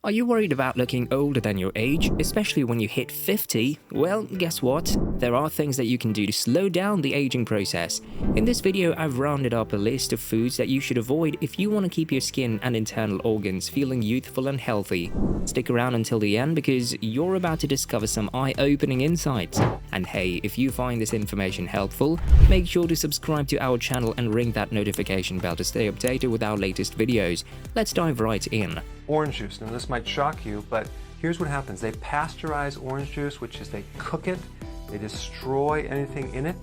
Are you worried about looking older than your age, especially when you hit 50? Well, guess what? There are things that you can do to slow down the aging process. In this video, I've rounded up a list of foods that you should avoid if you want to keep your skin and internal organs feeling youthful and healthy. Stick around until the end because you're about to discover some eye-opening insights. And hey, if you find this information helpful, make sure to subscribe to our channel and ring that notification bell to stay updated with our latest videos. Let's dive right in. Orange juice. Now this might shock you, but here's what happens. They pasteurize orange juice, which is they cook it, they destroy anything in it,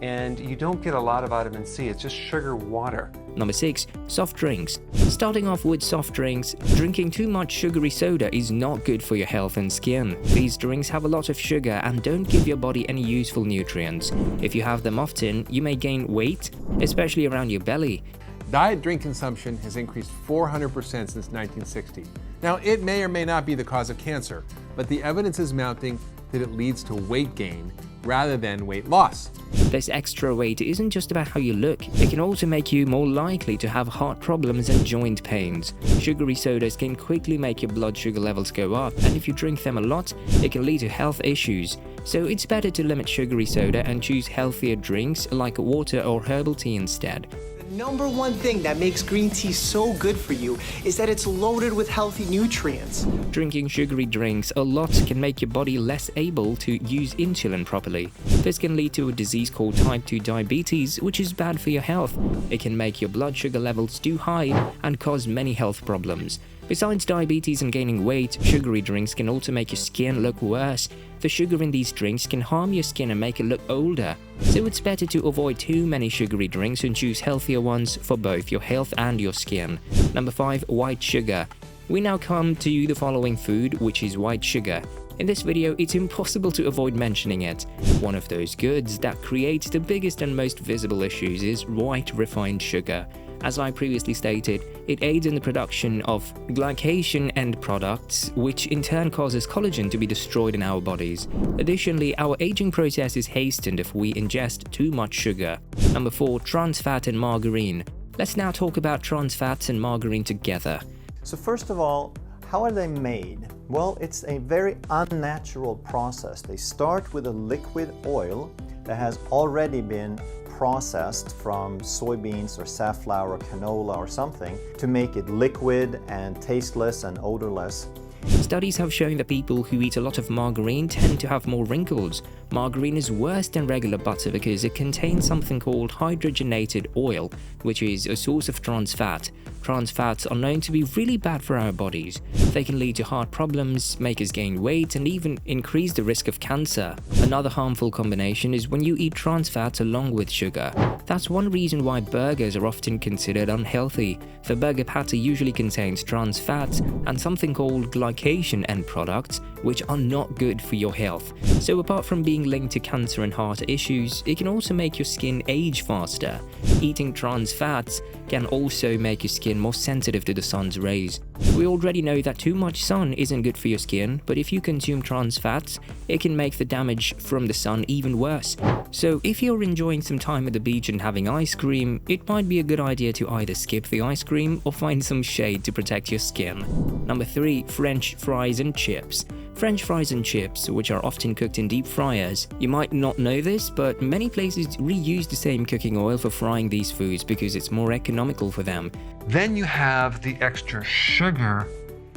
and you don't get a lot of vitamin C. It's just sugar water. Number 6. Soft drinks. Starting off with soft drinks, drinking too much sugary soda is not good for your health and skin. These drinks have a lot of sugar and don't give your body any useful nutrients. If you have them often, you may gain weight, especially around your belly. Diet drink consumption has increased 400% since 1960. Now, it may or may not be the cause of cancer, but the evidence is mounting that it leads to weight gain rather than weight loss. This extra weight isn't just about how you look, it can also make you more likely to have heart problems and joint pains. Sugary sodas can quickly make your blood sugar levels go up, and if you drink them a lot, it can lead to health issues. So it's better to limit sugary soda and choose healthier drinks like water or herbal tea instead. Number one thing that makes green tea so good for you is that it's loaded with healthy nutrients. Drinking sugary drinks a lot can make your body less able to use insulin properly. This can lead to a disease called type 2 diabetes, which is bad for your health. It can make your blood sugar levels too high and cause many health problems. Besides diabetes and gaining weight, sugary drinks can also make your skin look worse. The sugar in these drinks can harm your skin and make it look older. So it's better to avoid too many sugary drinks and choose healthier ones for both your health and your skin. Number 5. White sugar. We now come to the following food, which is white sugar. In this video, it's impossible to avoid mentioning it. One of those goods that creates the biggest and most visible issues is white refined sugar. As I previously stated, it aids in the production of glycation end products, which in turn causes collagen to be destroyed in our bodies. Additionally, our aging process is hastened if we ingest too much sugar. Number 4. Trans fat and margarine. Let's now talk about trans fats and margarine together. So first of all, how are they made? Well, it's a very unnatural process. They start with a liquid oil that has already been processed from soybeans or safflower or canola or something to make it liquid and tasteless and odorless. Studies have shown that people who eat a lot of margarine tend to have more wrinkles. Margarine is worse than regular butter because it contains something called hydrogenated oil, which is a source of trans fat. Trans fats are known to be really bad for our bodies. They can lead to heart problems, make us gain weight, and even increase the risk of cancer. Another harmful combination is when you eat trans fats along with sugar. That's one reason why burgers are often considered unhealthy. The burger patty usually contains trans fats and something called glycation end products, which are not good for your health. So apart from being linked to cancer and heart issues, it can also make your skin age faster. Eating trans fats can also make your skin more sensitive to the sun's rays. We already know that too much sun isn't good for your skin, but if you consume trans fats, it can make the damage from the sun even worse. So if you're enjoying some time at the beach and having ice cream, it might be a good idea to either skip the ice cream or find some shade to protect your skin. Number 3. French fries and chips. French fries and chips, which are often cooked in deep fryers. You might not know this, but many places reuse the same cooking oil for frying these foods because it's more economical for them. Then you have the extra sugar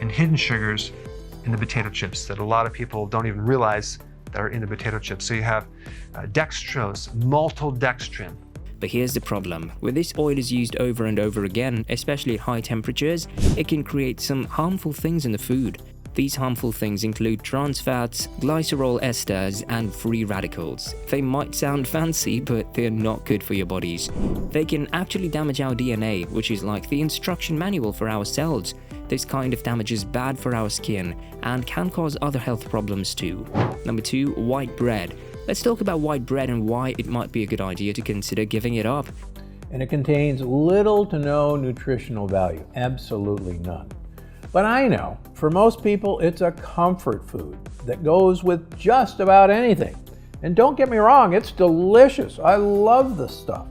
and hidden sugars in the potato chips that a lot of people don't even realize that are in the potato chips. So you have dextrose, maltodextrin. But here's the problem. When this oil is used over and over again, especially at high temperatures, it can create some harmful things in the food. These harmful things include trans fats, glycerol esters, and free radicals. They might sound fancy, but they're not good for your bodies. They can actually damage our DNA, which is like the instruction manual for our cells. This kind of damage is bad for our skin and can cause other health problems too. Number 2. White bread. Let's talk about white bread and why it might be a good idea to consider giving it up. And it contains little to no nutritional value, absolutely none. But I know, for most people, it's a comfort food that goes with just about anything. And don't get me wrong, it's delicious. I love this stuff.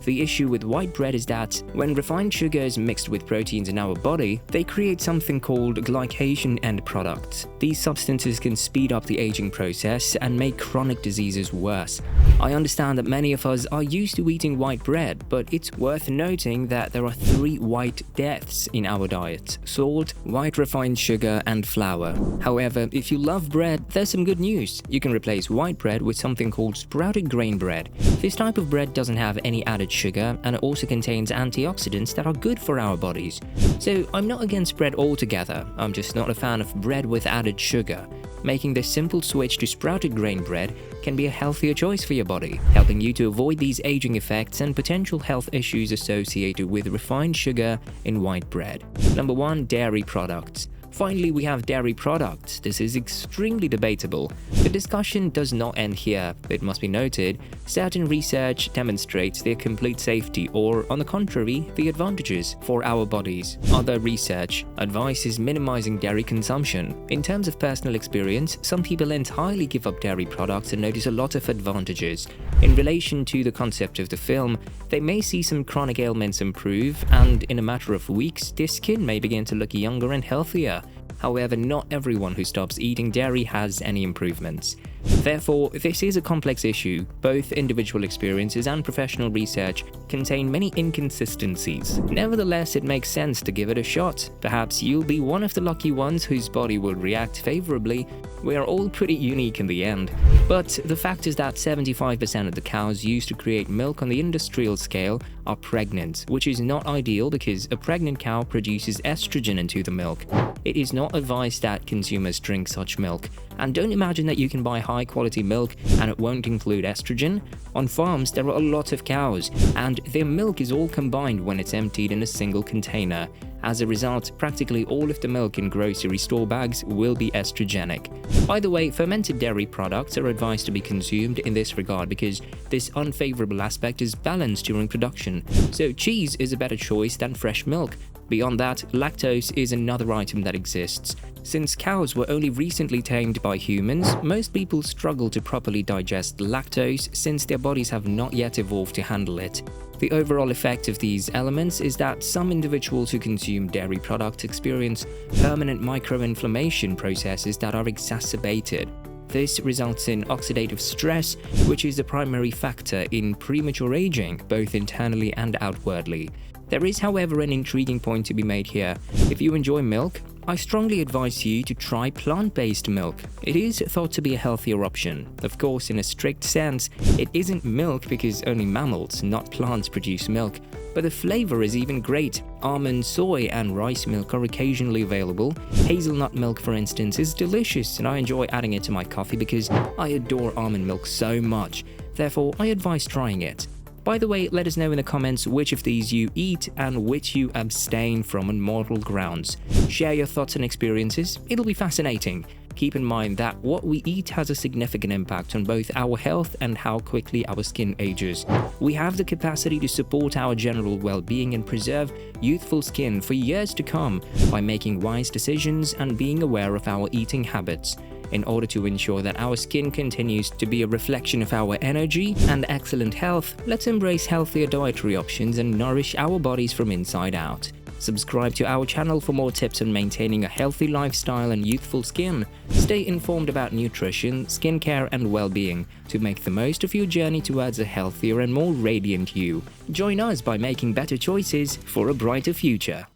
The issue with white bread is that when refined sugar is mixed with proteins in our body, they create something called glycation end products. These substances can speed up the aging process and make chronic diseases worse. I understand that many of us are used to eating white bread, but it's worth noting that there are 3 white deaths in our diet: salt, white refined sugar, and flour. However, if you love bread, there's some good news. You can replace white bread with something called sprouted grain bread. This type of bread doesn't have any added sugar, and it also contains antioxidants that are good for our bodies. So I'm not against bread altogether, I'm just not a fan of bread with added sugar. Making this simple switch to sprouted grain bread can be a healthier choice for your body, helping you to avoid these aging effects and potential health issues associated with refined sugar in white bread. Number 1. Dairy products. Finally, we have dairy products. This is extremely debatable. The discussion does not end here. It must be noted, certain research demonstrates their complete safety or, on the contrary, the advantages for our bodies. Other research advises minimizing dairy consumption. In terms of personal experience, some people entirely give up dairy products and notice a lot of advantages. In relation to the concept of the film, they may see some chronic ailments improve, and in a matter of weeks, their skin may begin to look younger and healthier. However, not everyone who stops eating dairy has any improvements. Therefore, this is a complex issue. Both individual experiences and professional research contain many inconsistencies. Nevertheless, it makes sense to give it a shot. Perhaps you'll be one of the lucky ones whose body will react favorably. We are all pretty unique in the end. But the fact is that 75% of the cows used to create milk on the industrial scale are pregnant, which is not ideal because a pregnant cow produces estrogen into the milk. It is not advised that consumers drink such milk. And don't imagine that you can buy high-quality milk and it won't include estrogen. On farms, there are a lot of cows, and their milk is all combined when it's emptied in a single container. As a result, practically all of the milk in grocery store bags will be estrogenic. By the way, fermented dairy products are advised to be consumed in this regard because this unfavorable aspect is balanced during production. So cheese is a better choice than fresh milk. Beyond that, lactose is another item that exists. Since cows were only recently tamed by humans, most people struggle to properly digest lactose since their bodies have not yet evolved to handle it. The overall effect of these elements is that some individuals who consume dairy products experience permanent microinflammation processes that are exacerbated. This results in oxidative stress, which is the primary factor in premature aging, both internally and outwardly. There is, however, an intriguing point to be made here. If you enjoy milk, I strongly advise you to try plant-based milk. It is thought to be a healthier option. Of course, in a strict sense, it isn't milk because only mammals, not plants, produce milk. But the flavor is even great. Almond, soy, and rice milk are occasionally available. Hazelnut milk, for instance, is delicious, and I enjoy adding it to my coffee because I adore almond milk so much. Therefore, I advise trying it. By the way, let us know in the comments which of these you eat and which you abstain from on moral grounds. Share your thoughts and experiences, it'll be fascinating. Keep in mind that what we eat has a significant impact on both our health and how quickly our skin ages. We have the capacity to support our general well-being and preserve youthful skin for years to come by making wise decisions and being aware of our eating habits. In order to ensure that our skin continues to be a reflection of our energy and excellent health, let's embrace healthier dietary options and nourish our bodies from inside out. Subscribe to our channel for more tips on maintaining a healthy lifestyle and youthful skin. Stay informed about nutrition, skincare, and well-being to make the most of your journey towards a healthier and more radiant you. Join us by making better choices for a brighter future.